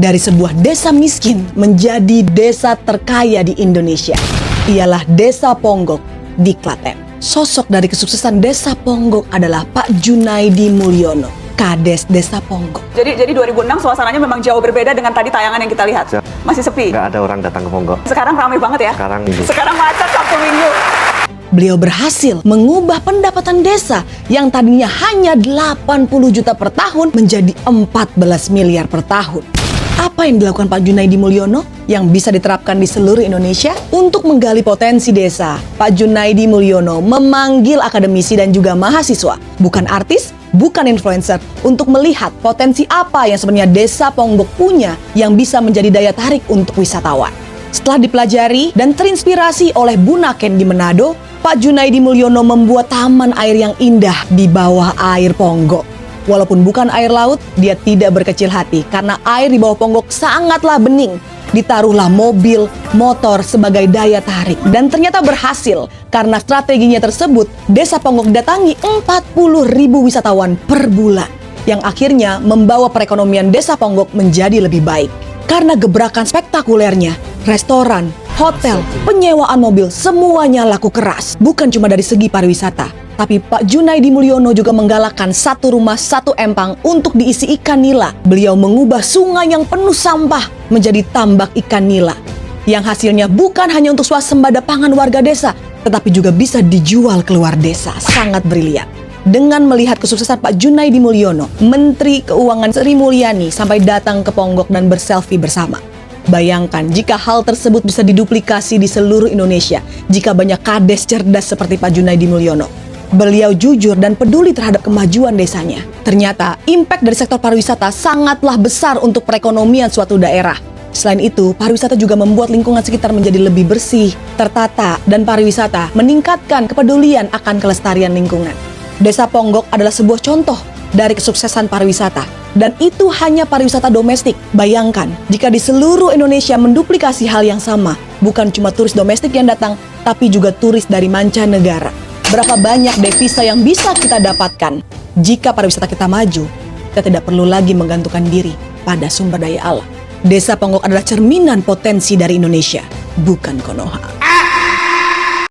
dari sebuah desa miskin menjadi desa terkaya di Indonesia. Ialah Desa Ponggok di Klaten. Sosok dari kesuksesan Desa Ponggok adalah Pak Junaidi Mulyono, Kades Desa Ponggok. Jadi 2006 suasananya memang jauh berbeda dengan tadi tayangan yang kita lihat. Masih sepi. Nggak ada orang datang ke Ponggok. Sekarang ramai banget ya. Sekarang macet Sabtu Minggu. Beliau berhasil mengubah pendapatan desa yang tadinya hanya 80 juta per tahun menjadi 14 miliar per tahun. Apa yang dilakukan Pak Junaidi Mulyono yang bisa diterapkan di seluruh Indonesia? Untuk menggali potensi desa, Pak Junaidi Mulyono memanggil akademisi dan juga mahasiswa, bukan artis, bukan influencer, untuk melihat potensi apa yang sebenarnya Desa Ponggok punya yang bisa menjadi daya tarik untuk wisatawan. Setelah dipelajari dan terinspirasi oleh Bunaken di Manado, Pak Junaidi Mulyono membuat taman air yang indah di bawah air Ponggok. Walaupun bukan air laut, dia tidak berkecil hati karena air di bawah Ponggok sangatlah bening. Ditaruhlah mobil, motor sebagai daya tarik. Dan ternyata berhasil karena strateginya tersebut, Desa Ponggok datangi 40.000 wisatawan per bulan. Yang akhirnya membawa perekonomian Desa Ponggok menjadi lebih baik. Karena gebrakan spektakulernya, restoran, hotel, penyewaan mobil, semuanya laku keras. Bukan cuma dari segi pariwisata, tapi Pak Junaidi Mulyono juga menggalakkan satu rumah satu empang untuk diisi ikan nila. Beliau mengubah sungai yang penuh sampah menjadi tambak ikan nila. Yang hasilnya bukan hanya untuk swasembada pangan warga desa, tetapi juga bisa dijual keluar desa. Sangat brilian. Dengan melihat kesuksesan Pak Junaidi Mulyono, Menteri Keuangan Sri Mulyani sampai datang ke Ponggok dan berselfie bersama. Bayangkan jika hal tersebut bisa diduplikasi di seluruh Indonesia, jika banyak kades cerdas seperti Pak Junaidi Mulyono. Beliau jujur dan peduli terhadap kemajuan desanya. Ternyata, impact dari sektor pariwisata sangatlah besar untuk perekonomian suatu daerah. Selain itu, pariwisata juga membuat lingkungan sekitar menjadi lebih bersih, tertata, dan pariwisata meningkatkan kepedulian akan kelestarian lingkungan. Desa Ponggok adalah sebuah contoh dari kesuksesan pariwisata. Dan itu hanya pariwisata domestik. Bayangkan, jika di seluruh Indonesia menduplikasi hal yang sama, bukan cuma turis domestik yang datang, tapi juga turis dari mancanegara. Berapa banyak devisa yang bisa kita dapatkan jika pariwisata kita maju, kita tidak perlu lagi menggantungkan diri pada sumber daya alam. Desa Ponggok adalah cerminan potensi dari Indonesia, bukan Konoha.